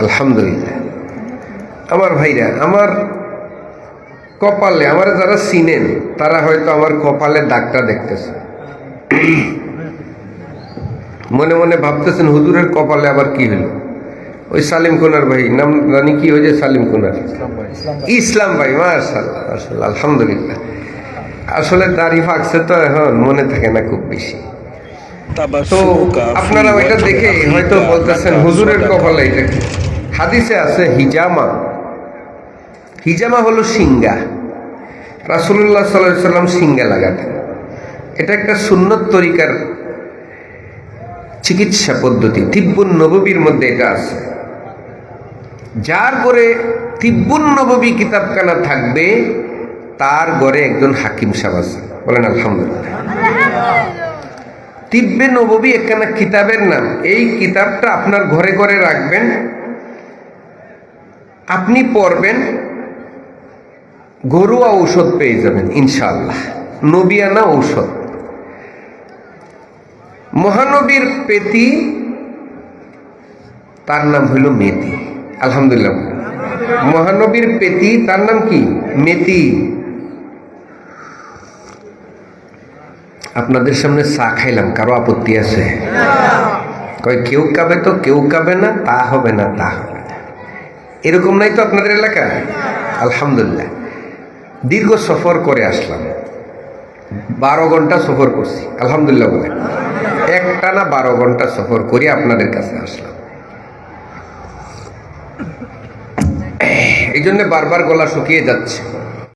আলহামদুলিল্লাহ। আমার ভাইরা, আমার কপালে, আমার যারা চিনেন তারা হয়তো আমার কপালে দাগটা দেখতেছে, মনে মনে ভাবতেছেন হুজুরের কপালে আবার কি হলো। ওই সালিম কোনার ভাই, নাম জানি কি হয়েছে, সালিম কোনার ইসলাম ভাই, মাশাআল্লাহ মাশাআল্লাহ, আলহামদুলিল্লাহ। আসলে দাড়ি ফাঁকছে তো এখন মনে থাকে না খুব বেশি। তো আপনারা ওইটা দেখে হয়তো বলতেছেন হুজুরের কপালে এটা কি। হাদিসে আছে হিজামা, হিজামা হলো সিঙ্গা। রাসূলুল্লাহ সাল্লাল্লাহু আলাইহি সাল্লাম সিঙ্গা লাগাতেন। এটা একটা সুন্নত তরিকার চিকিৎসা পদ্ধতি, তিব্বুন নববীর মধ্যে এটা আছে। যার ঘরে তিব্বুন নববী কিতাবখানা থাকবে তার ঘরে একজন হাকিম সাহেব আছে, বলেন আলহামদুলিল্লাহ। তিব্বে নববী একখানা কিতাবের নাম। এই কিতাবটা আপনার ঘরে ঘরে রাখবেন, আপনি পড়বেন, ঘরোয়া ঔষধ পেয়ে যাবেন ইনশাআল্লাহ, নবিয়ানা ঔষধ। মহানবীর পেতি, তার নাম হইল মেতি। আলহামদুলিল্লাহ। মহানবীর পেতি, তার নাম কি? মেতি। আপনাদের সামনে চা খাইলাম, কারো আপত্তি আছে? কয় কেউ খাবে তো, কেউ খাবে না, তা হবে না, তা হবে না। এরকম নাই তো আপনাদের এলাকায়? আলহামদুলিল্লাহ। দীর্ঘ সফর করে আসলাম, 12 ঘন্টা সফর করছি, আলহামদুলিল্লাহ বলে। একটানা 12 ঘন্টা সফর করে আপনাদের কাছে আসলাম। এই জন্য বারবার গলা শুকিয়ে যাচ্ছে।